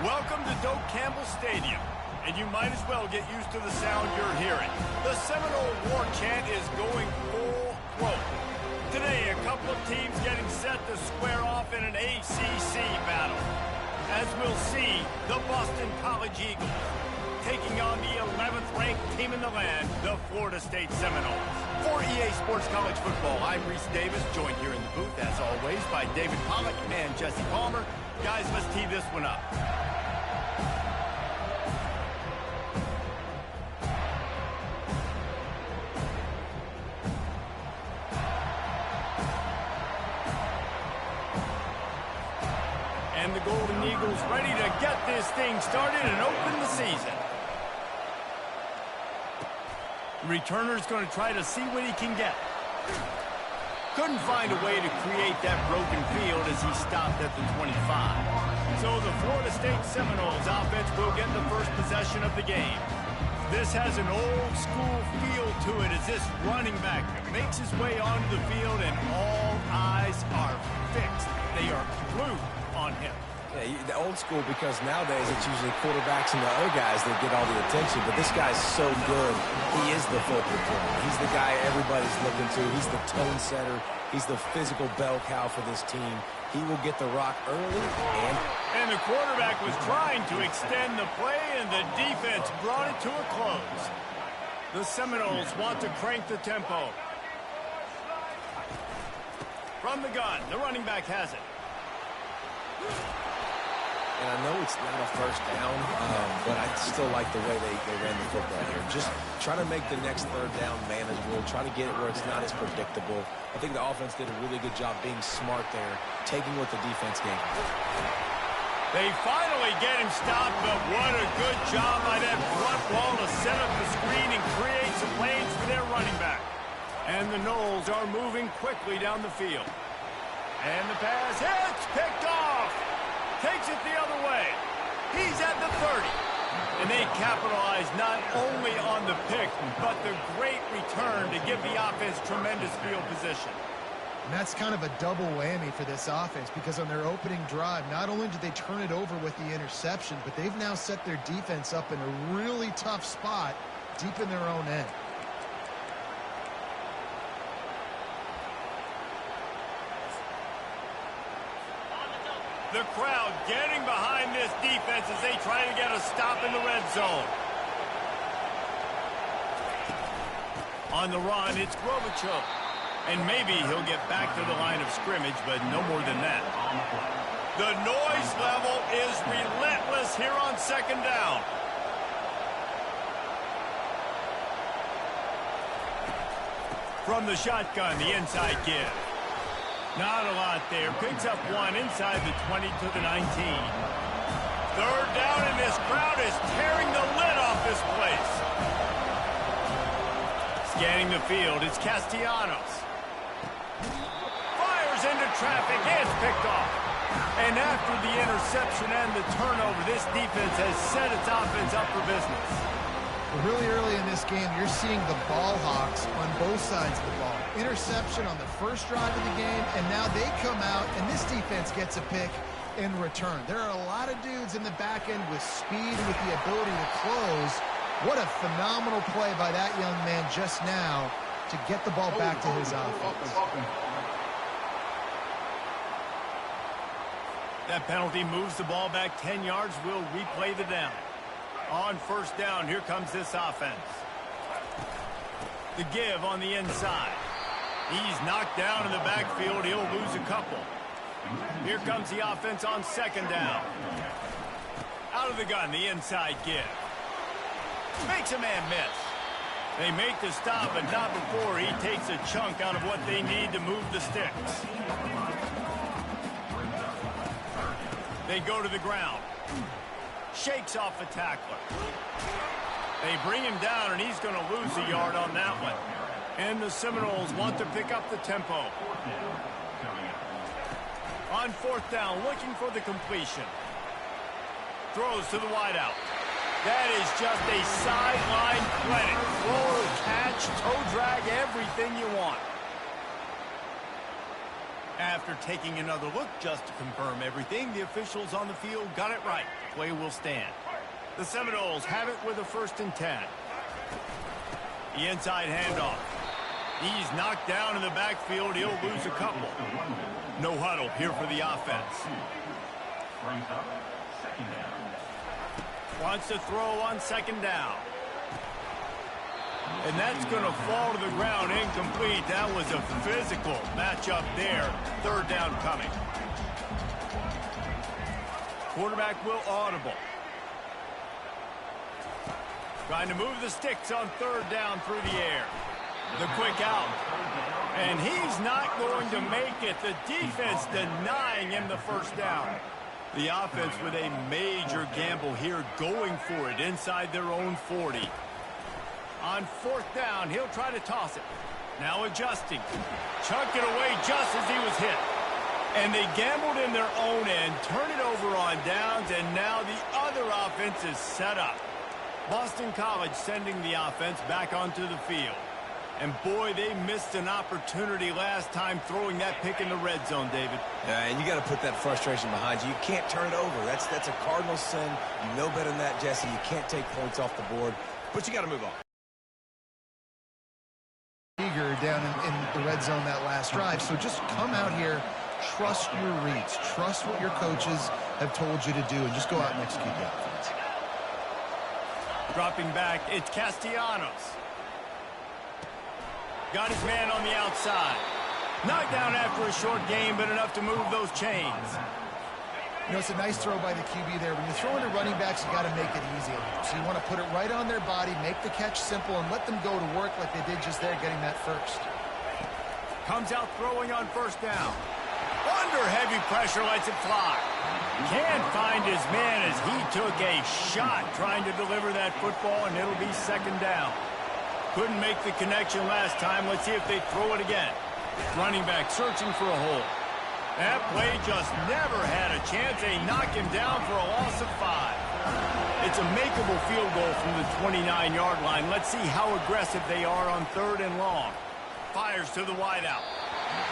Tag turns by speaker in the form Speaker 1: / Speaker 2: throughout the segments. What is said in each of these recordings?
Speaker 1: Welcome to Doak Campbell Stadium, and you might as well get used to the sound you're hearing. The Seminole war chant is going full throat. Today, a couple of teams getting set to square off in an ACC battle. As we'll see, the Boston College Eagles taking on the 11th-ranked team in the land, the Florida State Seminoles. For EA Sports College Football, I'm Reese Davis, joined here in the booth, as always, by David Pollack and Jesse Palmer. Guys, let's tee this one up. And the Golden Eagles ready to get this thing started and open the season. The returner's going to try to see what he can get. Couldn't find a way to create that broken field as he stopped at the 25. So the Florida State Seminoles offense will get the first possession of the game. This has an old-school feel to it as this running back makes his way onto the field and all eyes are fixed. They are glued on him.
Speaker 2: Yeah, the old school, because nowadays it's usually quarterbacks and the other guys that get all the attention, but this guy's so good. He is the focal point. He's the guy everybody's looking to. He's the tone setter. He's the physical bell cow for this team. He will get the rock early
Speaker 1: and the quarterback was trying to extend the play, and the defense brought it to a close. The Seminoles want to crank the tempo. From the gun, the running back has it.
Speaker 2: And I know it's not a first down, but I still like the way they ran the football here. Just try to make the next third down manageable. Try to get it where it's not as predictable. I think the offense did a really good job being smart there, taking what the defense gave them.
Speaker 1: They finally get him stopped, but what a good job by that front wall to set up the screen and create some lanes for their running back. And the Noles are moving quickly down the field. And the pass hits, picked off. Takes it the other way. He's at the 30. And they capitalize not only on the pick, but the great return to give the offense tremendous field position.
Speaker 3: And that's kind of a double whammy for this offense, because on their opening drive, not only did they turn it over with the interception, but they've now set their defense up in a really tough spot deep in their own end.
Speaker 1: The crowd getting behind this defense as they try to get a stop in the red zone. On the run, it's Grovichuk. And maybe he'll get back to the line of scrimmage, but no more than that. The noise level is relentless here on second down. From the shotgun, the inside give. Not a lot there. Picks up one inside the 20 to the 19. Third down, and this crowd is tearing the lid off this place. Scanning the field, it's Castellanos. Fires into traffic, and it's picked off. And after the interception and the turnover, this defense has set its offense up for business.
Speaker 3: Really early in this game, you're seeing the ball hawks on both sides of the ball. Interception on the first drive of the game, and now they come out, and this defense gets a pick in return. There are a lot of dudes in the back end with speed, with the ability to close. What a phenomenal play by that young man just now to get the ball back to his offense.
Speaker 1: That penalty moves the ball back 10 yards. We'll replay the down. On first down, here comes this offense. The give on the inside. He's knocked down in the backfield. He'll lose a couple. Here comes the offense on second down. Out of the gun, the inside give. Makes a man miss. They make the stop, but not before he takes a chunk out of what they need to move the sticks. They go to the ground. Shakes off the tackler. They bring him down, and he's going to lose a yard on that one. And the Seminoles want to pick up the tempo. On fourth down, looking for the completion. Throws to the wideout. That is just a sideline clinic. Throw, catch, toe drag, everything you want. After taking another look just to confirm everything, the officials on the field got it right. Play will stand. The Seminoles have it with a 1st and 10. The inside handoff. He's knocked down in the backfield. He'll lose a couple. No huddle here for the offense. Wants to throw on 2nd down. And that's going to fall to the ground incomplete. That was a physical matchup there. 3rd down coming. Quarterback will audible. Trying to move the sticks on 3rd down through the air. The quick out. And he's not going to make it. The defense denying him the 1st down. The offense with a major gamble here, going for it inside their own 40. On 4th down, he'll try to toss it. Now adjusting. Chucked it away just as he was hit. And they gambled in their own end, turn it over on downs, and now the other offense is set up. Boston College sending the offense back onto the field. And boy, they missed an opportunity last time throwing that pick in the red zone, David.
Speaker 2: And you got to put that frustration behind you. You can't turn it over. That's a cardinal sin. You know better than that, Jesse. You can't take points off the board, but you got to move on.
Speaker 3: Eager down in the red zone that last drive, so just come out here, trust your reads, trust what your coaches have told you to do, and just go out and execute the offense.
Speaker 1: Dropping back, it's Castellanos. Got his man on the outside. Knocked down after a short game, but enough to move those chains.
Speaker 3: You know, it's a nice throw by the QB there. When you're throwing to running backs, you got to make it easy on them. So you want to put it right on their body, make the catch simple, and let them go to work like they did just there, getting that 1st.
Speaker 1: Comes out throwing on 1st down. Under heavy pressure, lets it fly. Can't find his man as he took a shot trying to deliver that football, and it'll be 2nd down. Couldn't make the connection last time. Let's see if they throw it again. Running back searching for a hole. That play just never had a chance. They knock him down for a loss of 5. It's a makeable field goal from the 29-yard line. Let's see how aggressive they are on 3rd and long. Fires to the wideout.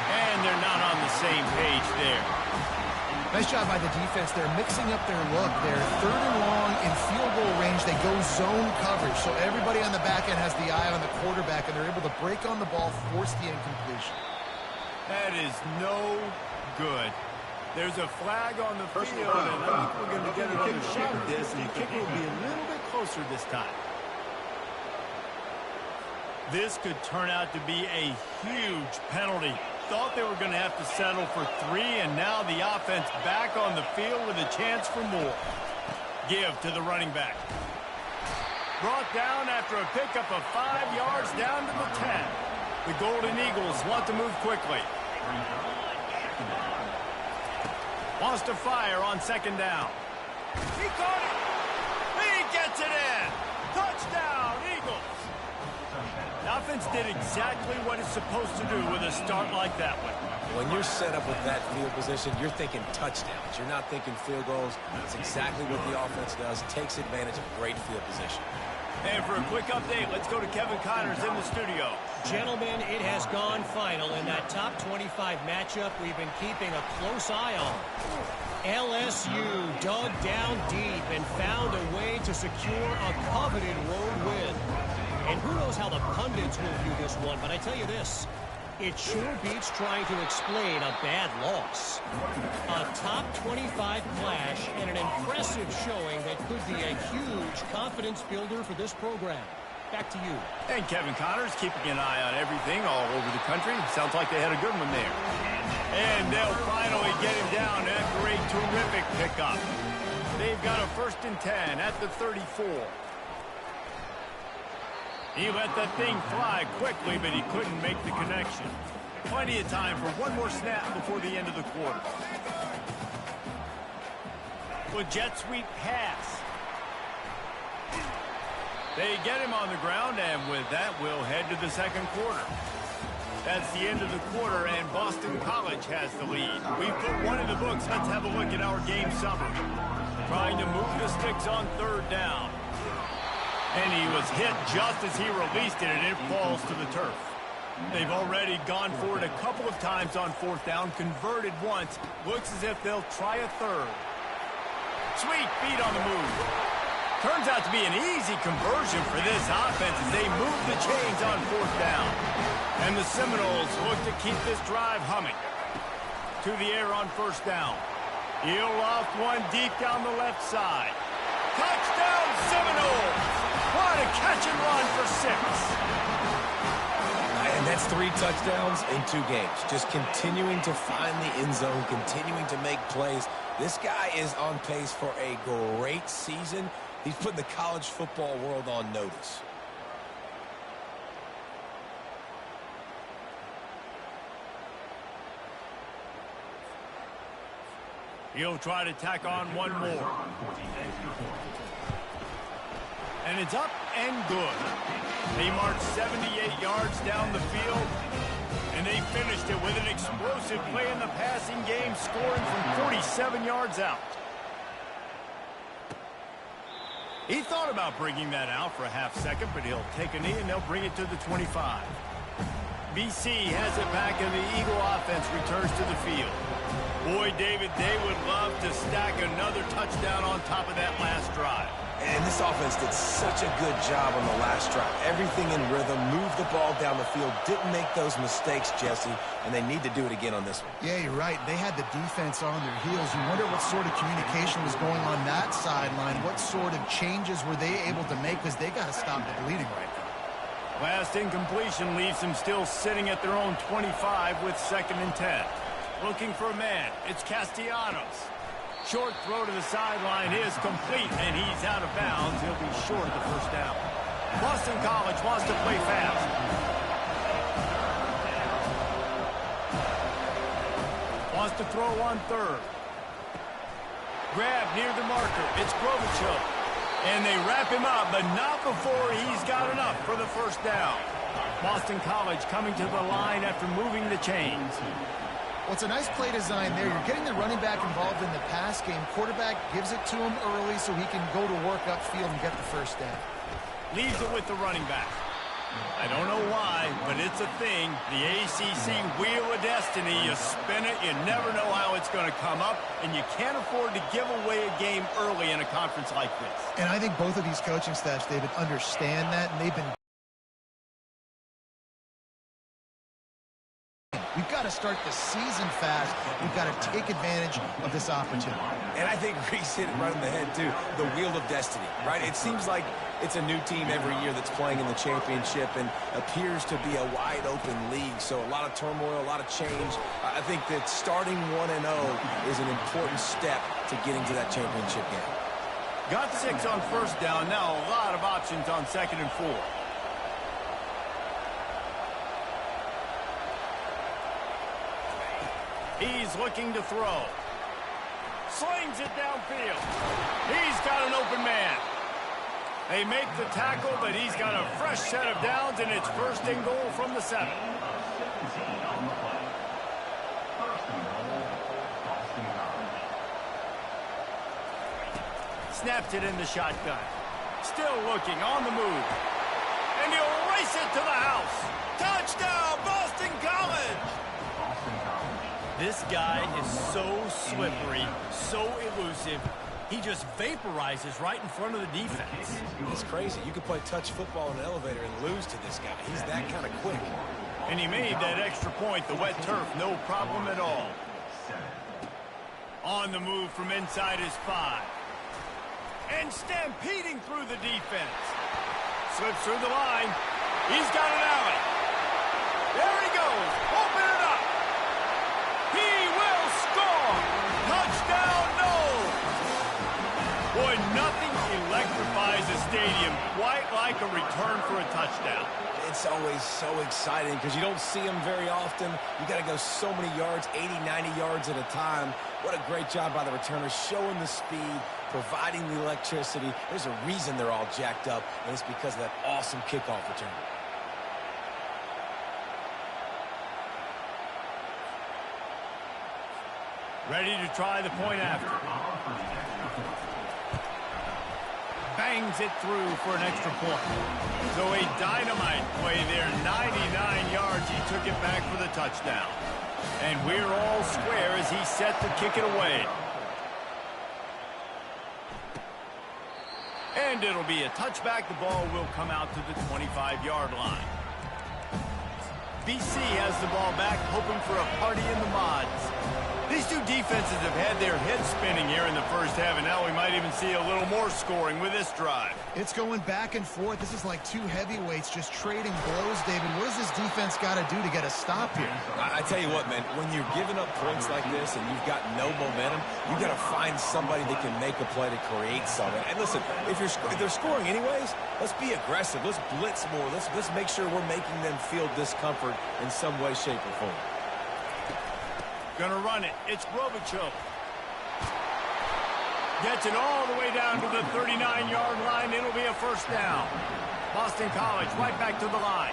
Speaker 1: And they're not on the same page there.
Speaker 3: Nice job by the defense. They're mixing up their look. They're 3rd and long in field goal range. They go zone coverage. So everybody on the back end has the eye on the quarterback, and they're able to break on the ball, force the incompletion.
Speaker 1: That is no good. There's a flag on the field, and I think we're going to get another shot at this, and the kicker will be a little bit closer this time. This could turn out to be a huge penalty. Thought they were going to have to settle for 3, and now the offense back on the field with a chance for more. Give to the running back. Brought down after a pickup of 5 yards down to the 10. The Golden Eagles want to move quickly. Wants to fire on 2nd down. He caught it. He gets it in. Touchdown, Eagles. The offense did exactly what it's supposed to do with a start like that one.
Speaker 2: When you're set up with that field position, you're thinking touchdowns. You're not thinking field goals. It's exactly what the offense does. Takes advantage of great field position.
Speaker 1: And for a quick update, let's go to Kevin Connors in the studio.
Speaker 4: Gentlemen, it has gone final in that top 25 matchup we've been keeping a close eye on. LSU dug down deep and found a way to secure a coveted road win. And who knows how the pundits will view this one, but I tell you this, it sure beats trying to explain a bad loss. A top 25 clash and an impressive showing that could be a huge confidence builder for this program. Back to you.
Speaker 1: And Kevin Connors keeping an eye on everything all over the country. Sounds like they had a good one there. And they'll finally get him down after a terrific pickup. They've got a 1st and 10 at the 34. He let that thing fly quickly, but he couldn't make the connection. Plenty of time for one more snap before the end of the quarter. With jet sweep pass. They get him on the ground, and with that, we'll head to the 2nd quarter. That's the end of the quarter, and Boston College has the lead. We've put one in the books. Let's have a look at our game summary. Trying to move the sticks on 3rd down. And he was hit just as he released it, and it falls to the turf. They've already gone for it a couple of times on fourth down, converted once. Looks as if they'll try a third. Sweet feet on the move. Turns out to be an easy conversion for this offense as they move the chains on fourth down. And the Seminoles look to keep this drive humming. To the air on first down. He'll loft one deep down the left side. Touchdown Seminoles! What a catch and run for 6.
Speaker 2: And that's 3 touchdowns in 2 games. Just continuing to find the end zone, continuing to make plays. This guy is on pace for a great season. He's putting the college football world on notice.
Speaker 1: He'll try to tack on one more. And it's up and good. They marched 78 yards down the field, and they finished it with an explosive play in the passing game, scoring from 47 yards out. He thought about bringing that out for a half second, but he'll take a knee and they'll bring it to the 25. BC has it back, and the Eagle offense returns to the field. Boy, David, they would love to stack another touchdown on top of that last drive.
Speaker 2: And this offense did such a good job on the last drive. Everything in rhythm, moved the ball down the field, didn't make those mistakes, Jesse, and they need to do it again on this one.
Speaker 3: Yeah, you're right. They had the defense on their heels. You wonder what sort of communication was going on that sideline. What sort of changes were they able to make, because they got to stop the bleeding right now.
Speaker 1: Last incompletion leaves them still sitting at their own 25 with 2nd and 10. Looking for a man. It's Castellanos. Short throw to the sideline is complete, and he's out of bounds. He'll be short of the first down. Boston College wants to play fast. Wants to throw on third. Grab near the marker. It's Grovichuk. And they wrap him up, but not before he's got enough for the first down. Boston College coming to the line after moving the chains.
Speaker 3: Well, it's a nice play design there. You're getting the running back involved in the pass game. Quarterback gives it to him early so he can go to work upfield and get the first down.
Speaker 1: Leaves it with the running back. I don't know why, but it's a thing. The ACC Wheel of Destiny. You spin it, you never know how it's going to come up, and you can't afford to give away a game early in a conference like this.
Speaker 3: And I think both of these coaching staffs, David, understand that, and they've been... We've got to start the season fast. We've got to take advantage of this opportunity.
Speaker 2: And I think Reese hit it right on the head, too. The Wheel of Destiny, right? It seems like it's a new team every year that's playing in the championship and appears to be a wide-open league. So a lot of turmoil, a lot of change. I think that starting 1-0 is an important step to getting to that championship game.
Speaker 1: Got 6 on first down. Now a lot of options on 2nd and 4. He's looking to throw. Slings it downfield. He's got an open man. They make the tackle, but he's got a fresh set of downs, and it's 1st and goal from the 7. Snaps it in the shotgun. Still looking on the move. And he'll race it to the house. Touchdown, Boston College! This guy is so slippery, so elusive. He just vaporizes right in front of the defense.
Speaker 2: It's crazy. You could play touch football in an elevator and lose to this guy. He's that kind of quick.
Speaker 1: And he made that extra point, the wet turf, no problem at all. On the move from inside his 5. And stampeding through the defense. Slips through the line. He's got an alley. There he goes. Open it up. He will score. Touchdown, Noles. Boy, nothing electrifies a stadium quite like a return for a touchdown.
Speaker 2: It's always so exciting because you don't see them very often. You got to go so many yards, 80, 90 yards at a time. What a great job by the returners, showing the speed, providing the electricity. There's a reason they're all jacked up, and it's because of that awesome kickoff return. Ready to try the point after.
Speaker 1: bangs it through for an extra point. So a dynamite play there, 99 yards. He took it back for the touchdown. And we're all square as he's set to kick it away. And it'll be a touchback. The ball will come out to the 25-yard line. BC has the ball back, hoping for a party in the mods. These two defenses have had their heads spinning here in the first half, and now we might even see a little more scoring with this drive.
Speaker 3: It's going back and forth. This is like two heavyweights just trading blows, David. What does this defense got to do to get a stop here?
Speaker 2: I tell you what, man, when you're giving up points like this and you've got no momentum, you've got to find somebody that can make a play to create something. And listen, if they're scoring anyways, let's be aggressive. Let's blitz more. Let's make sure we're making them feel discomfort in some way, shape, or form.
Speaker 1: Gonna run it. It's Robichaux. Gets it all the way down to the 39-yard line. It'll be a first down. Boston College right back to the line.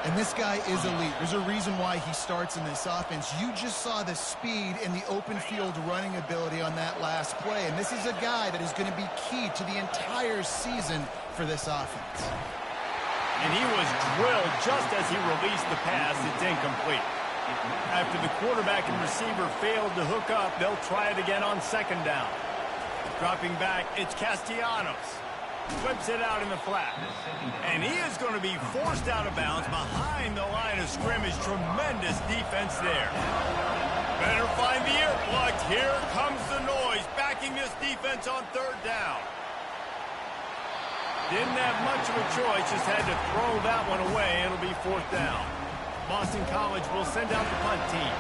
Speaker 3: And this guy is elite. There's a reason why he starts in this offense. You just saw the speed and the open field running ability on that last play. And this is a guy that is going to be key to the entire season for this offense.
Speaker 1: And he was drilled just as he released the pass. It's incomplete. After the quarterback and receiver failed to hook up, they'll try it again on second down. Dropping back, it's Castellanos. Whips it out in the flat. And he is going to be forced out of bounds behind the line of scrimmage. Tremendous defense there. Better find the earplugs. Here comes the noise, backing this defense on third down. Didn't have much of a choice, just had to throw that one away. It'll be fourth down. Boston College will send out the punt team.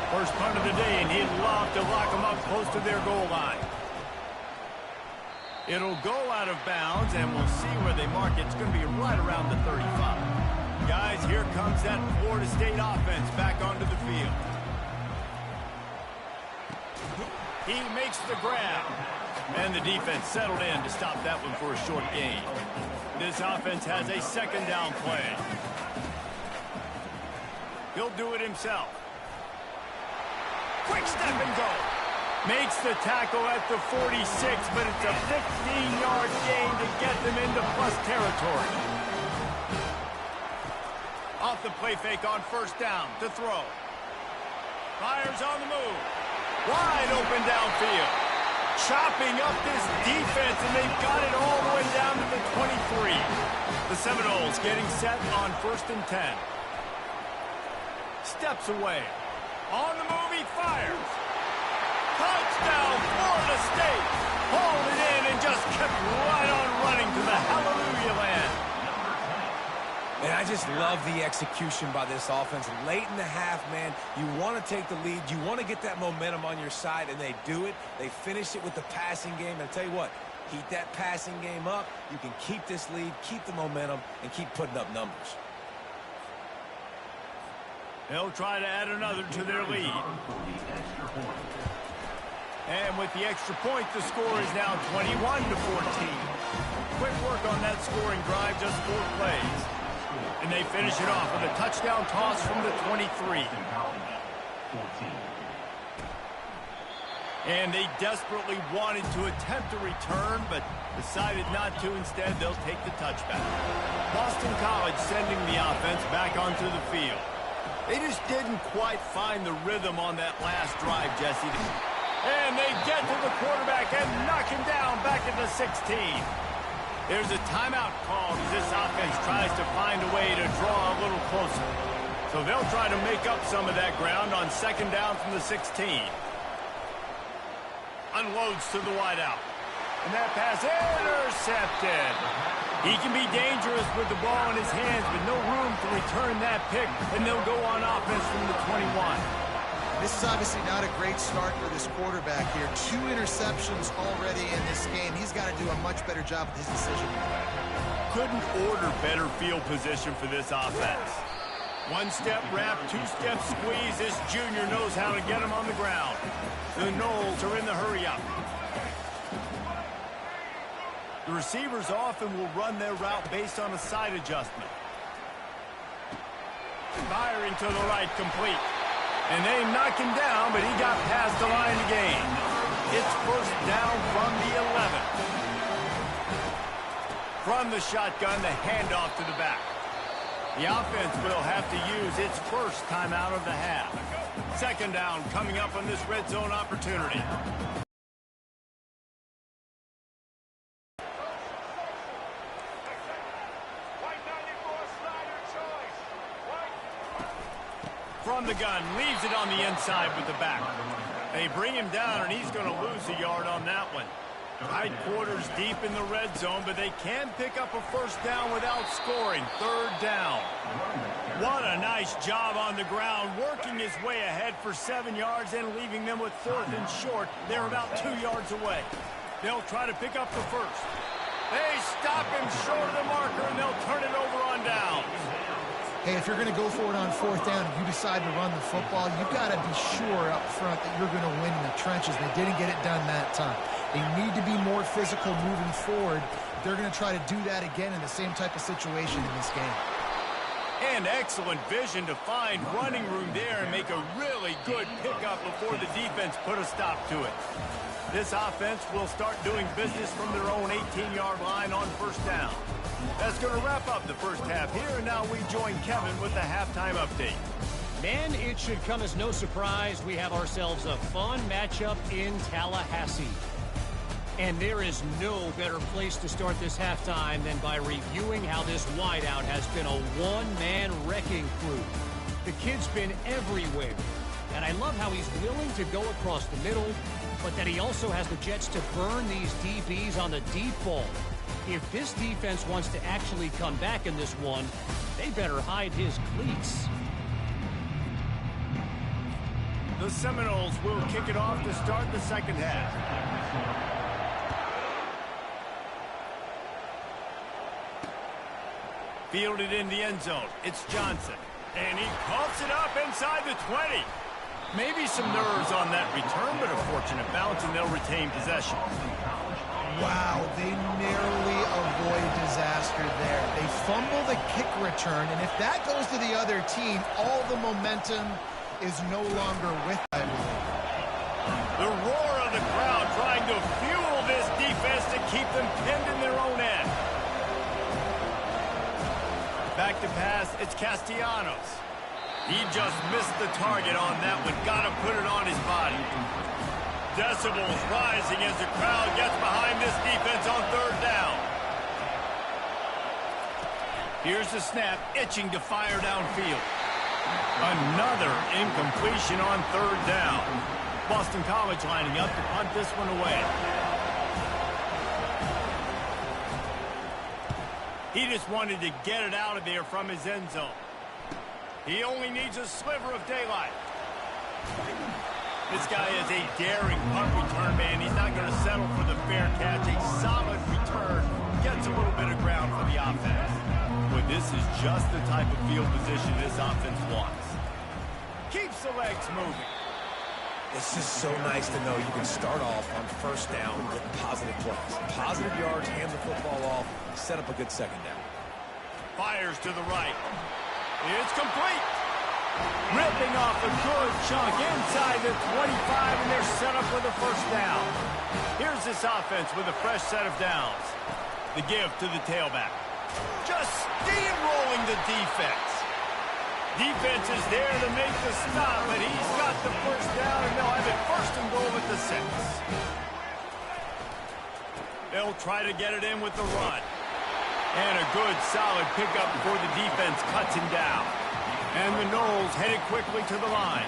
Speaker 1: First punt of the day, and he'd love to lock them up close to their goal line. It'll go out of bounds, and we'll see where they mark it. It's going to be right around the 35. Guys, here comes that Florida State offense back onto the field. He makes the grab. And the defense settled in to stop that one for a short gain. This offense has a second down play. He'll do it himself. Quick step and go. Makes the tackle at the 46, but it's a 15-yard gain to get them into plus territory. Off the play fake on first down to throw. Fires on the move. Wide open downfield. Chopping up this defense, and they've got it all the way down to the 23. The Seminoles getting set on 1st and 10. Steps away. On the move, he fires. Touchdown, Florida State. Hauled it in and just kept right on running to the hallelujah land.
Speaker 2: And I just love the execution by this offense. Late in the half, man, you want to take the lead. You want to get that momentum on your side, and they do it. They finish it with the passing game. And I tell you what, keep that passing game up. You can keep this lead, keep the momentum, and keep putting up numbers.
Speaker 1: They'll try to add another to their lead. And with the extra point, the score is now 21-14. Quick work on that scoring drive, just 4 plays. And they finish it off with a touchdown toss from the 23. And they desperately wanted to attempt a return, but decided not to. Instead, they'll take the touchback. Boston College sending the offense back onto the field. They just didn't quite find the rhythm on that last drive, Jesse. And they get to the quarterback and knock him down back at the 16. There's a timeout called as this offense tries to find a way to draw a little closer. So they'll try to make up some of that ground on second down from the 16. Unloads to the wideout. And that pass intercepted. He can be dangerous with the ball in his hands, but no room to return that pick, and they'll go on offense from the 21.
Speaker 3: This is obviously not a great start for this quarterback here. 2 interceptions already in this game. He's got to do a much better job with his decision.
Speaker 1: Couldn't order better field position for this offense. 1-step wrap, 2-step squeeze. This junior knows how to get him on the ground. The Noles are in the hurry-up. The receivers often will run their route based on a side adjustment. Firing to the right, complete. And they knock him down, but he got past the line to gain. It's first down from the 11. From the shotgun, the handoff to the back. The offense will have to use its first timeout of the half. Second down coming up on this red zone opportunity. From the gun, leaves it on the inside with the back. They bring him down, and he's going to lose a yard on that one. Tight quarters deep in the red zone, but they can pick up a first down without scoring. Third down. What a nice job on the ground, working his way ahead for 7 yards and leaving them with fourth and short. They're about 2 yards away. They'll try to pick up the first. They stop him short of the marker, and they'll turn it over on downs.
Speaker 3: Hey, if you're going to go for it on fourth down, if you decide to run the football, you've got to be sure up front that you're going to win in the trenches. They didn't get it done that time. They need to be more physical moving forward. They're going to try to do that again in the same type of situation in this game.
Speaker 1: And excellent vision to find running room there and make a really good pickup before the defense put a stop to it. This offense will start doing business from their own 18-yard line on first down. That's going to wrap up the first half here, and now we join Kevin with the halftime update.
Speaker 4: Man, it should come as no surprise we have ourselves a fun matchup in Tallahassee. And there is no better place to start this halftime than by reviewing how this wideout has been a one-man wrecking crew. The kid's been everywhere, and I love how he's willing to go across the middle, but that he also has the jets to burn these DBs on the deep ball. If this defense wants to actually come back in this one, they better hide his cleats.
Speaker 1: The Seminoles will kick it off to start the second half. Fielded in the end zone. It's Johnson. And he coughs it up inside the 20. Maybe some nerves on that return, but a fortunate bounce, and they'll retain possession.
Speaker 3: Wow, they narrowly avoid disaster there. They fumble the kick return, and if that goes to the other team, all the momentum is no longer with them, I believe.
Speaker 1: The roar of the crowd trying to fuel this defense to keep them pinned in their own end. Back to pass, it's Castellanos. He just missed the target on that one. Got to put it on his body. Decibels rising as the crowd gets behind this defense on third down. Here's the snap, itching to fire downfield. Another incompletion on third down. Boston College lining up to punt this one away. He just wanted to get it out of there from his end zone. He only needs a sliver of daylight. This guy is a daring punt return man. He's not going to settle for the fair catch. A solid return gets a little bit of ground for the offense. But this is just the type of field position this offense wants. Keeps the legs moving.
Speaker 2: It's just so nice to know you can start off on first down with positive plays. Positive yards, hand the football off, set up a good second down.
Speaker 1: Fires to the right. It's complete. Ripping off a good chunk inside the 25, and they're set up with a first down. Here's this offense with a fresh set of downs. The give to the tailback. Just steamrolling the defense. Defense is there to make the stop, but he's got the first down, and they'll have it first and goal at the 6. They'll try to get it in with the run. And a good, solid pickup before the defense cuts him down. And the Noles headed quickly to the line.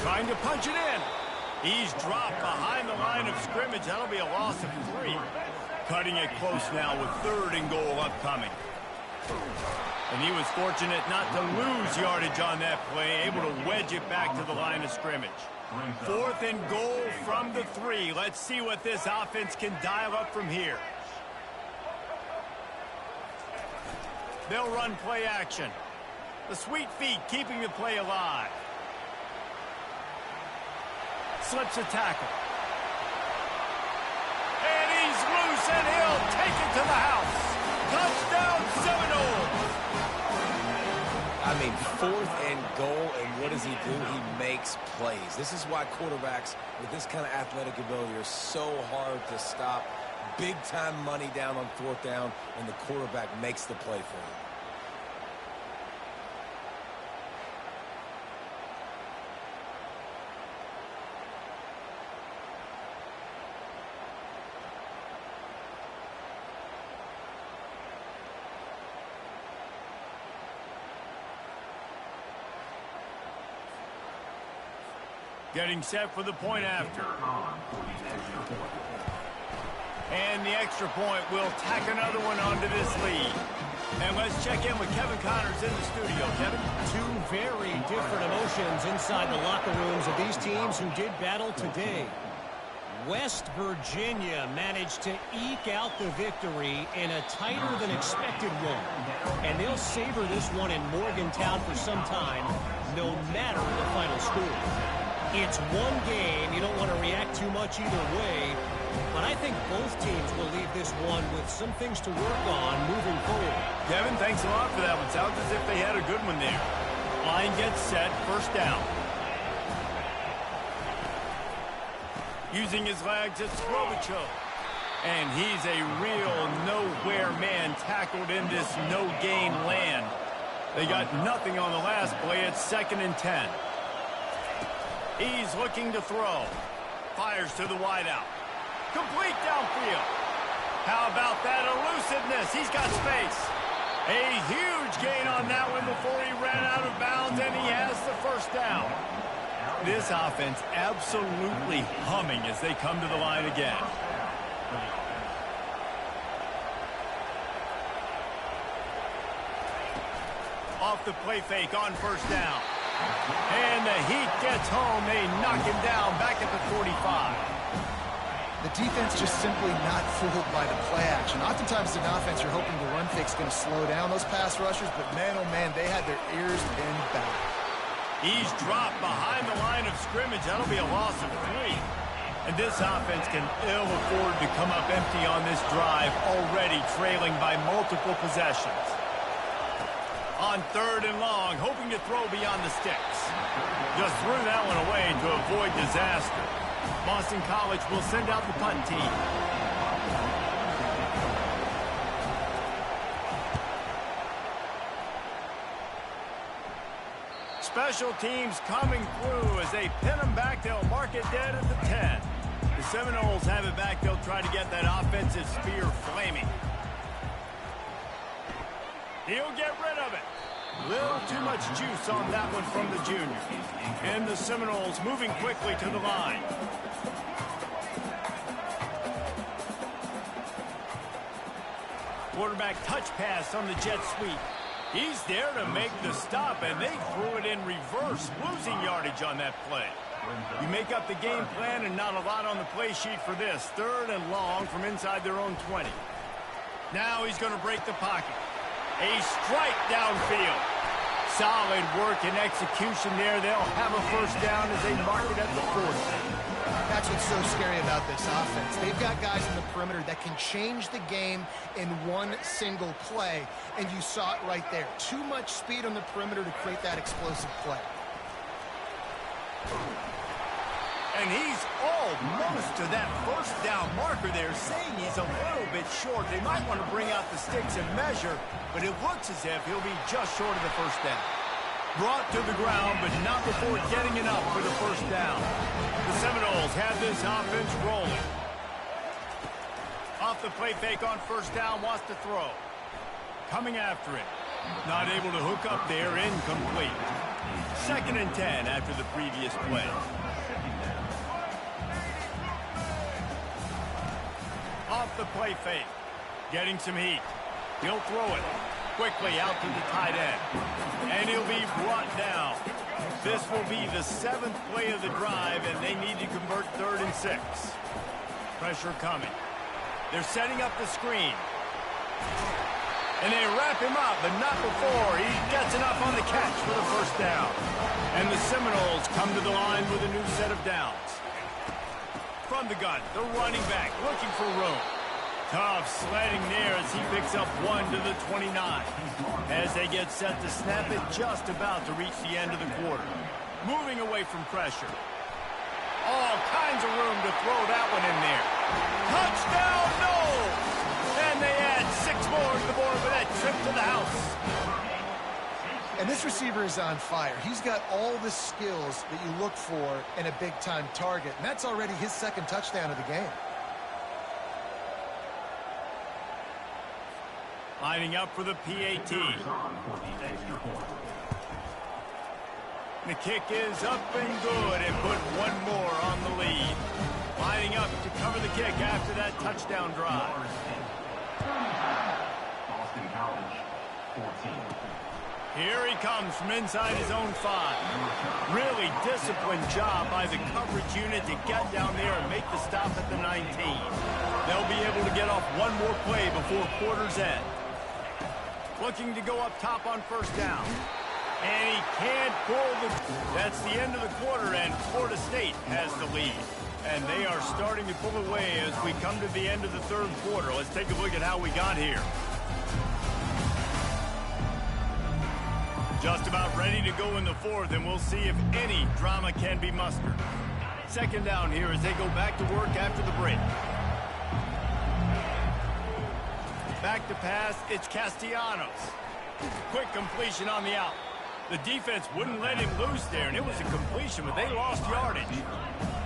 Speaker 1: Trying to punch it in. He's dropped behind the line of scrimmage. That'll be a loss of 3. Cutting it close now with third and goal upcoming. And he was fortunate not to lose yardage on that play, able to wedge it back to the line of scrimmage. Fourth and goal from the 3. Let's see what this offense can dial up from here. They'll run play action. The sweet feet keeping the play alive. Slips a tackle. And he's loose, and he'll take it to the house. Touchdown, Seminoles.
Speaker 2: I mean, fourth and goal, and what does he do? He makes plays. This is why quarterbacks with this kind of athletic ability are so hard to stop Big-time money down on 4th down, and the quarterback makes the play for him.
Speaker 1: Getting set for the point after. And the extra point will tack another one onto this lead. And let's check in with Kevin Connors in the studio. Kevin?
Speaker 4: Two very different emotions inside the locker rooms of these teams who did battle today. West Virginia managed to eke out the victory in a tighter than expected one. And they'll savor this one in Morgantown for some time, no matter the final score. It's one game. You don't want to react too much either way. But I think both teams will leave this one with some things to work on moving forward.
Speaker 1: Kevin, thanks a lot for that one. Sounds as if they had a good one there. Line gets set. First down. Using his legs, it's Robichaud. And he's a real nowhere man tackled in this no-gain land. They got nothing on the last play. It's 2nd and 10. He's looking to throw. Fires to the wideout. Complete downfield. How about that elusiveness? He's got space. A huge gain on that one before he ran out of bounds, and he has the first down. This offense absolutely humming as they come to the line again. Off the play fake on first down. And the heat gets home. They knock him down back at the 45.
Speaker 3: The defense just simply not fooled by the play action. Oftentimes, an offense, you're hoping the run fake's going to slow down those pass rushers, but man, oh man, they had their ears pinned back.
Speaker 1: He's dropped behind the line of scrimmage. That'll be a loss of 3. And this offense can ill afford to come up empty on this drive, already trailing by multiple possessions. On 3rd and long, hoping to throw beyond the sticks. Just threw that one away to avoid disaster. Boston College will send out the punt team. Special teams coming through as they pin them back. They'll mark it dead at the 10. The Seminoles have it back. They'll try to get that offensive spear flaming. He'll get rid of it. Little too much juice on that one from the junior. And the Seminoles moving quickly to the line. Quarterback touch pass on the jet sweep. He's there to make the stop, and they threw it in reverse, losing yardage on that play. You make up the game plan and not a lot on the play sheet for this. 3rd and long from inside their own 20. Now he's going to break the pocket. A strike downfield. Solid work and execution there. They'll have a first down as they mark it at the 40.
Speaker 3: That's what's so scary about this offense. They've got guys in the perimeter that can change the game in one single play, and you saw it right there. Too much speed on the perimeter to create that explosive play.
Speaker 1: And he's almost to that first down marker there, saying he's a little bit short. They might want to bring out the sticks and measure, but it looks as if he'll be just short of the first down. Brought to the ground, but not before getting it up for the first down. The Seminoles have this offense rolling. Off the play fake on first down, wants to throw. Coming after it. Not able to hook up there, incomplete. 2nd and 10 after the previous play. Off the play fake. Getting some heat. He'll throw it quickly out to the tight end. And he'll be brought down. This will be the 7th play of the drive, and they need to convert 3rd and 6. Pressure coming. They're setting up the screen. And they wrap him up, but not before he gets enough on the catch for the first down. And the Seminoles come to the line with a new set of downs. From the gun, the running back looking for room. Tough sledding there as he picks up 1 to the 29. As they get set to snap it, just about to reach the end of the quarter. Moving away from pressure. All kinds of room to throw that one in there. Touchdown, no! trip to the house.
Speaker 3: And this receiver is on fire. He's got all the skills that you look for in a big-time target, and that's already his second touchdown of the game.
Speaker 1: Lining up for the PAT. The kick is up and good, and put one more on the lead. Lining up to cover the kick after that touchdown drive.
Speaker 5: Boston College, 14.
Speaker 1: Here he comes from inside his own 5. Really disciplined job by the coverage unit to get down there and make the stop at the 19. They'll be able to get off one more play before quarter's end. Looking to go up top on first down. And he can't pull the... That's the end of the quarter, and Florida State has the lead. And they are starting to pull away as we come to the end of the third quarter. Let's take a look at how we got here. Just about ready to go in the fourth, and we'll see if any drama can be mustered. Second down here as they go back to work after the break. Back to pass, it's Castellanos. Quick completion on the out. The defense wouldn't let him loose there, and it was a completion, but they lost yardage.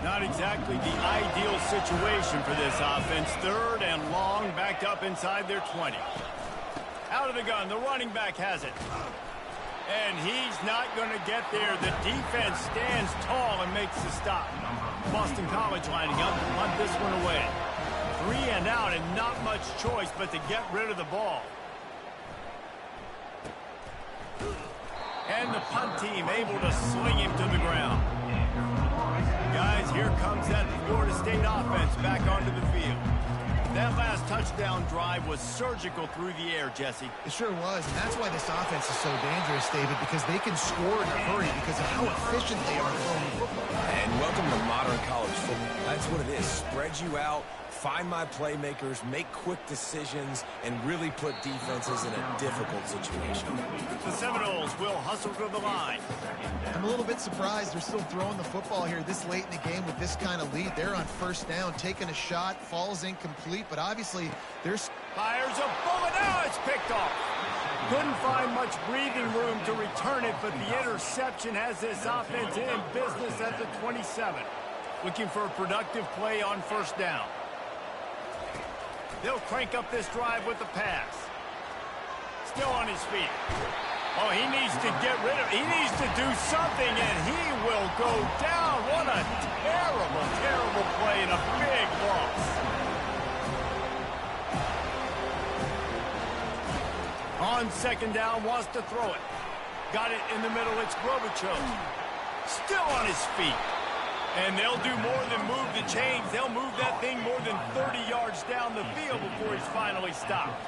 Speaker 1: Not exactly the ideal situation for this offense. Third and long, backed up inside their 20. Out of the gun, the running back has it. And he's not going to get there. The defense stands tall and makes the stop. Boston College lining up to punt this one away. 3 and out, and not much choice but to get rid of the ball. And the punt team able to sling him to the ground. Guys, here comes that Florida State offense back onto the field. That last touchdown drive was surgical through the air, Jesse.
Speaker 3: It sure was, and that's why this offense is so dangerous, David, because they can score in a hurry because of how efficient they are throwing the football.
Speaker 2: And welcome to modern college football. That's what it is. Spread you out, find my playmakers, make quick decisions, and really put defenses in a difficult situation.
Speaker 1: The Seminoles will hustle to the line.
Speaker 3: I'm a little bit surprised they're still throwing the football here this late in the game with this kind of lead. They're on first down, taking a shot, falls incomplete, but obviously there's...
Speaker 1: Fires a bullet. Now it's picked off. Couldn't find much breathing room to return it, but the interception has this offense in business at the 27. Looking for a productive play on first down. They'll crank up this drive with the pass. Still on his feet. Oh, he needs to get rid of it. He needs to do something, and he will go down. What a terrible, terrible play and a big loss. On second down, wants to throw it. Got it in the middle. It's Grobichuk. Still on his feet. And they'll do more than move the chains. They'll move that thing more than 30 yards down the field before he's finally stopped.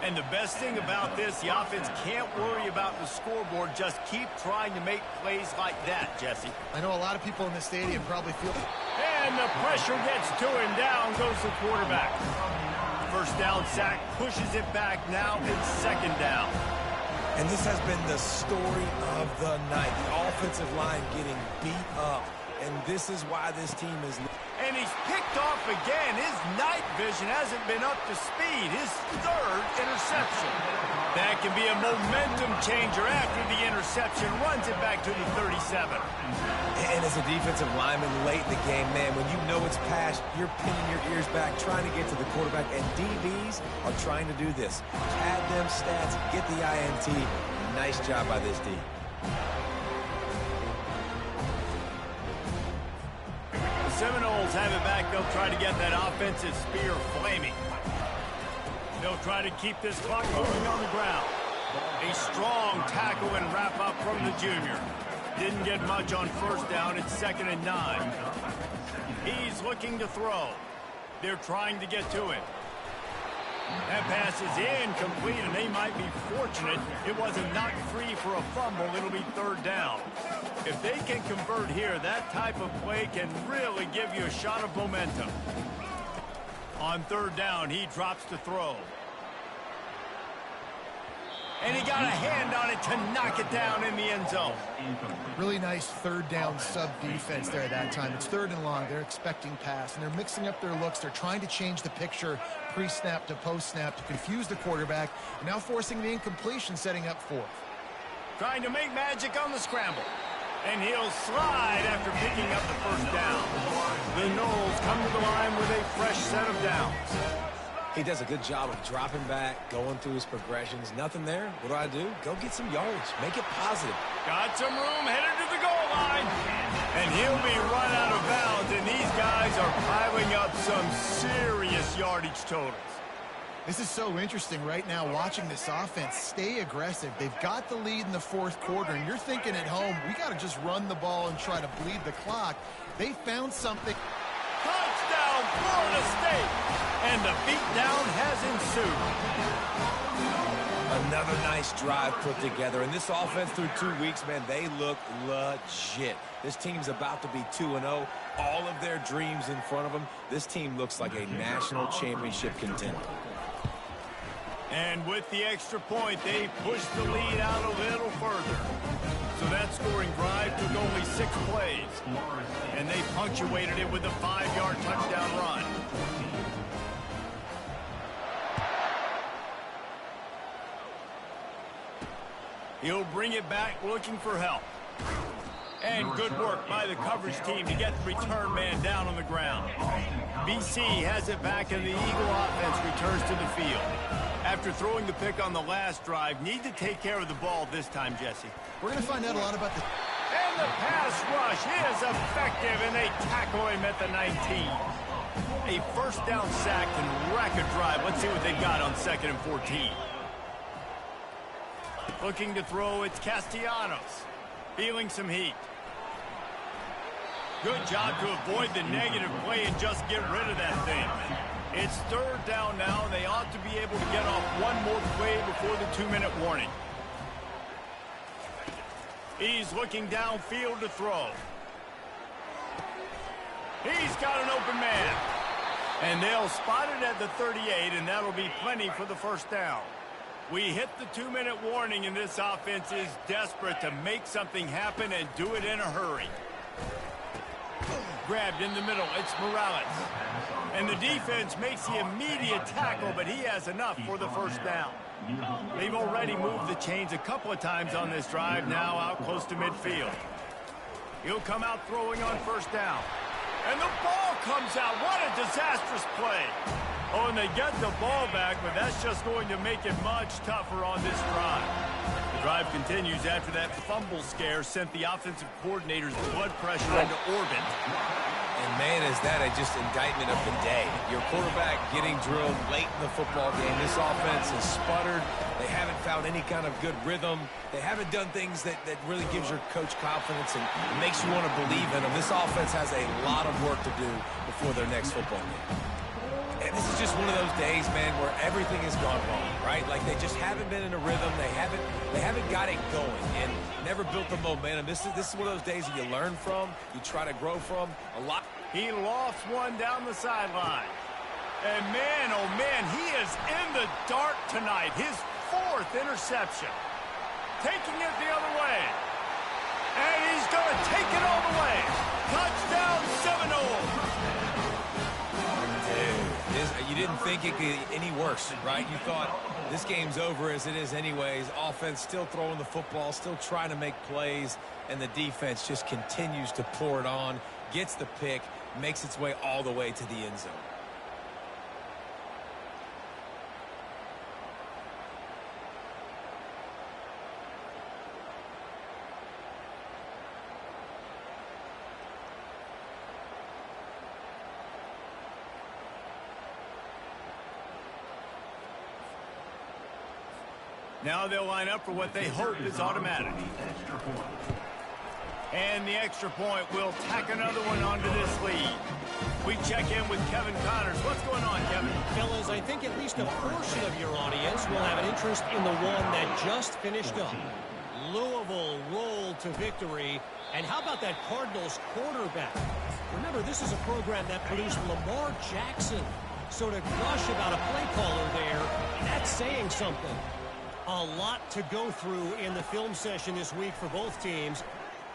Speaker 1: And the best thing about this, the offense can't worry about the scoreboard. Just keep trying to make plays like that, Jesse.
Speaker 3: I know a lot of people in the stadium probably feel...
Speaker 1: And the pressure gets to him. Down goes the quarterback. First down sack, pushes it back. Now it's second down.
Speaker 2: And this has been the story of the night. The offensive line getting beat up. And this is why this team is...
Speaker 1: And he's picked off again. His night vision hasn't been up to speed. His third interception. That can be a momentum changer after the interception. Runs it back to the 37.
Speaker 2: And as a defensive lineman late in the game, man, when you know it's past, you're pinning your ears back, trying to get to the quarterback. And DBs are trying to do this. Pad them stats, get the INT. Nice job by this D.
Speaker 1: Seminoles have it back. They'll try to get that offensive spear flaming. They'll try to keep this clock moving on the ground. A strong tackle and wrap up from the junior. Didn't get much on first down. It's 2nd and 9. He's looking to throw. They're trying to get to it. That pass is incomplete, and they might be fortunate it wasn't knocked free for a fumble. It'll be third down. If they can convert here, that type of play can really give you a shot of momentum. On third down, he drops to throw. And he got a hand on it to knock it down in the end zone.
Speaker 3: Really nice third down sub defense there that time. It's 3rd and long. They're expecting pass, and they're mixing up their looks. They're trying to change the picture pre-snap to post-snap to confuse the quarterback, and now forcing the incompletion, setting up 4th.
Speaker 1: Trying to make magic on the scramble. And he'll slide after picking up the first down. The Noles come to the line with a fresh set of downs.
Speaker 2: He does a good job of dropping back, going through his progressions. Nothing there. What do? Go get some yardage. Make it positive.
Speaker 1: Got some room, headed to the goal line. And he'll be run out of bounds, and these guys are piling up some serious yardage totals.
Speaker 3: This is so interesting right now, watching this offense stay aggressive. They've got the lead in the 4th quarter, and you're thinking at home, we got to just run the ball and try to bleed the clock. They found something.
Speaker 1: Touchdown, Florida State! And the beatdown has ensued.
Speaker 2: Another nice drive put together. And this offense through 2 weeks, man, they look legit. This team's about to be 2-0. All of their dreams in front of them. This team looks like a national championship contender.
Speaker 1: And with the extra point, they pushed the lead out a little further. So that scoring drive took only 6 plays. And they punctuated it with a 5-yard touchdown run. He'll bring it back looking for help. And good work by the coverage team to get the return man down on the ground. BC has it back, and the Eagle offense returns to the field. After throwing the pick on the last drive, need to take care of the ball this time, Jesse.
Speaker 3: We're going to find out a lot about the...
Speaker 1: And the pass rush is effective, and they tackle him at the 19. A first down sack can wreck a drive. Let's see what they've got on 2nd and 14. Looking to throw, it's Castellanos. Feeling some heat. Good job to avoid the negative play and just get rid of that thing. It's 3rd down now. They ought to be able to get off one more play before the 2-minute warning. He's looking downfield to throw. He's got an open man. And they'll spot it at the 38, and that'll be plenty for the first down. We hit the 2-minute warning, and this offense is desperate to make something happen and do it in a hurry. Grabbed in the middle, it's Morales. And the defense makes the immediate tackle, but he has enough for the first down. They've already moved the chains a couple of times on this drive, now out close to midfield. He'll come out throwing on first down. And the ball comes out. What a disastrous play. Oh, and they get the ball back, but that's just going to make it much tougher on this drive. The drive continues after that fumble scare sent the offensive coordinator's blood pressure into orbit.
Speaker 2: And man, is that just indictment of the day. Your quarterback getting drilled late in the football game. This offense has sputtered. They haven't found any kind of good rhythm. They haven't done things that really gives your coach confidence and makes you want to believe in them. This offense has a lot of work to do before their next football game. And this is just one of those days, man, where everything has gone wrong, right? Like they just haven't been in a rhythm. They haven't got it going and never built the momentum. This is one of those days that you learn from, you try to grow from a lot.
Speaker 1: He lofts one down the sideline. And man, oh man, he is in the dark tonight. His 4th interception. Taking it the other way. And he's going to take it all the way. Touchdown Seminoles.
Speaker 2: You didn't think it could get any worse, right? You thought this game's over as it is anyways. Offense still throwing the football, still trying to make plays, and the defense just continues to pour it on, gets the pick, makes its way all the way to the end zone.
Speaker 1: Now they'll line up for what they hope is automatic. And the extra point will tack another one onto this lead. We check in with Kevin Connors. What's going on, Kevin?
Speaker 4: Fellas, I think at least a portion of your audience will have an interest in the one that just finished up. Louisville rolled to victory. And how about that Cardinals quarterback? Remember, this is a program that produced Lamar Jackson. So to gush about a play caller there, that's saying something. A lot to go through in the film session this week for both teams.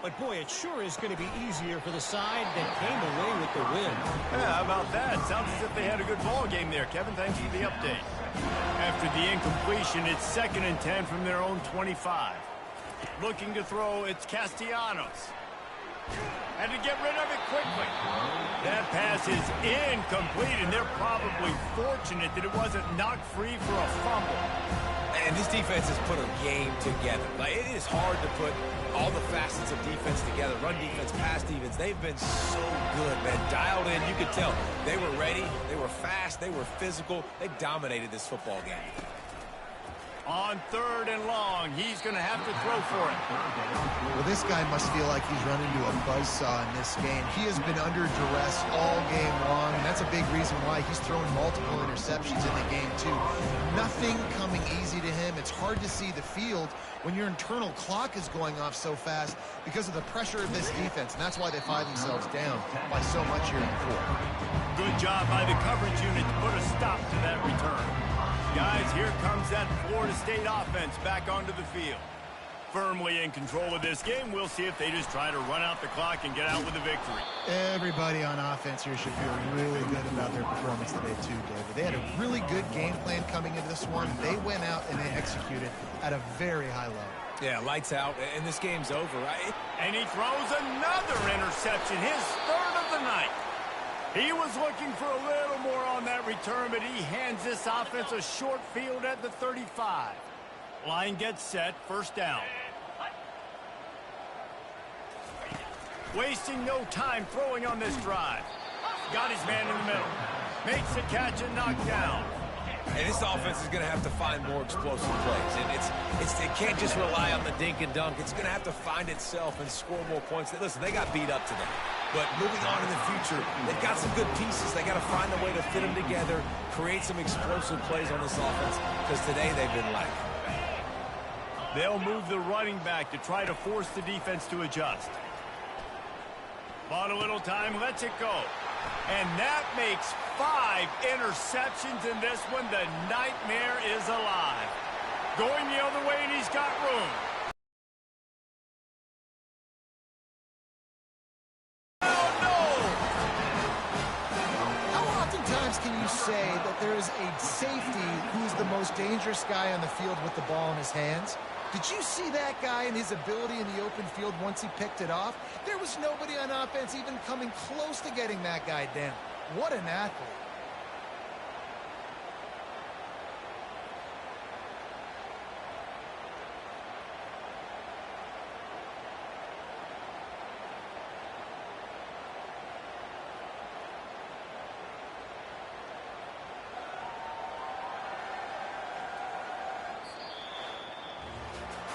Speaker 4: But, boy, it sure is going to be easier for the side that came away with the win.
Speaker 1: Yeah, how about that? Sounds as if they had a good ball game there, Kevin. Thanks for the update. After the incompletion, it's 2nd and 10 from their own 25. Looking to throw, it's Castellanos. Had to get rid of it quickly. That pass is incomplete, and they're probably fortunate that it wasn't knocked free for a fumble.
Speaker 2: And this defense has put a game together. Like, it is hard to put all the facets of defense together. Run defense, pass defense. They've been so good, man. Dialed in. You could tell they were ready. They were fast. They were physical. They dominated this football game.
Speaker 1: On 3rd and long, he's going to have to throw for it.
Speaker 3: Well, this guy must feel like he's run into a buzzsaw in this game. He has been under duress all game long, and that's a big reason why he's thrown multiple interceptions in the game, too. Nothing coming easy to him. It's hard to see the field when your internal clock is going off so fast because of the pressure of this defense, and that's why they find themselves down by so much here in the 4th.
Speaker 1: Good job by the coverage unit to put a stop to that return. Guys, here comes that Florida State offense back onto the field. Firmly in control of this game. We'll see if they just try to run out the clock and get out with a victory.
Speaker 3: Everybody on offense here should feel really good about their performance today, too, David. They had a really good game plan coming into this one. They went out and they executed at a very high level.
Speaker 2: Yeah, lights out, and this game's over, right?
Speaker 1: And he throws another interception, his 3rd of the night. He was looking for a little more on that return, but he hands this offense a short field at the 35. Line gets set, 1st down. Wasting no time throwing on this drive. Got his man in the middle. Makes the catch and knocked down.
Speaker 2: And this offense is going to have to find more explosive plays. And it can't just rely on the dink and dunk. It's going to have to find itself and score more points. Listen, they got beat up today. But moving on in the future, they've got some good pieces. They got to find a way to fit them together, create some explosive plays on this offense, because today they've been lacking.
Speaker 1: They'll move the running back to try to force the defense to adjust. Bought a little time, lets it go. And that makes 5 interceptions in this one. The nightmare is alive. Going the other way, and he's got room.
Speaker 3: Can you say that there is a safety who's the most dangerous guy on the field with the ball in his hands? Did you see that guy and his ability in the open field once he picked it off? There was nobody on offense even coming close to getting that guy down. What an athlete.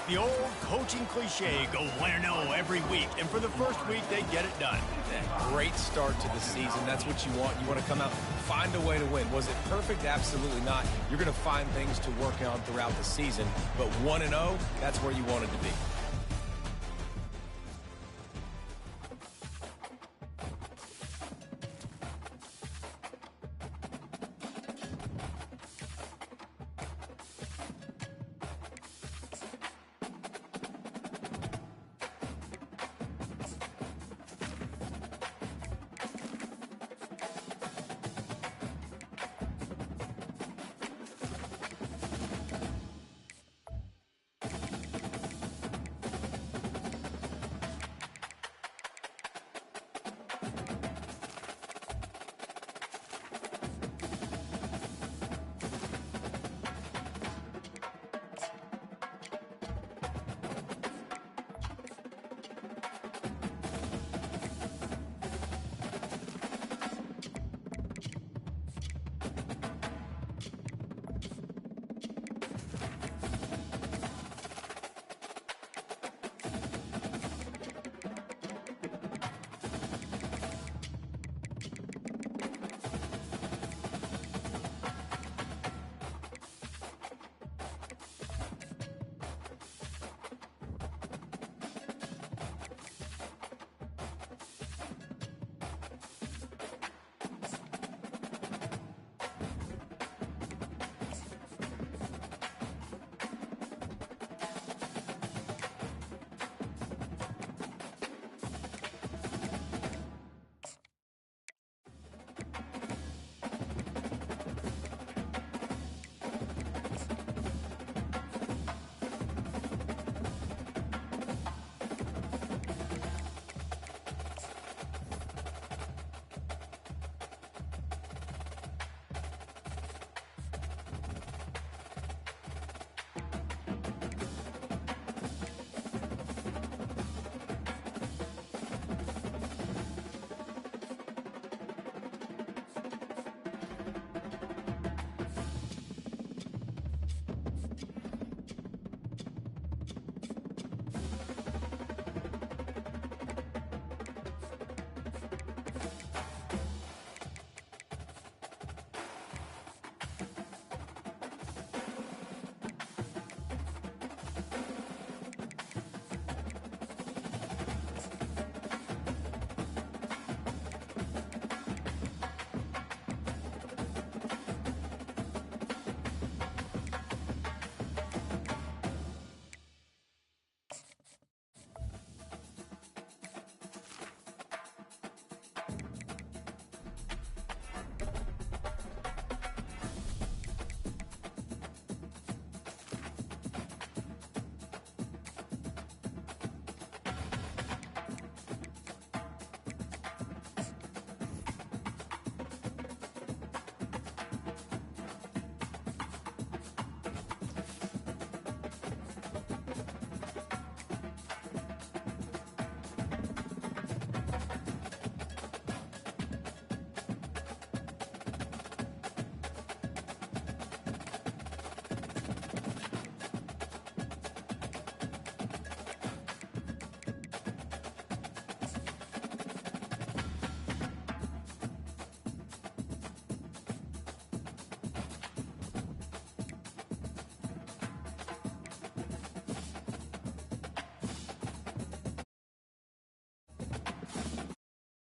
Speaker 1: The old coaching cliche, go 1-0 every week. And for the first week, they get it done.
Speaker 2: Great start to the season. That's what you want. You want to come out, find a way to win. Was it perfect? Absolutely not. You're going to find things to work on throughout the season. But 1-0, that's where you wanted to be.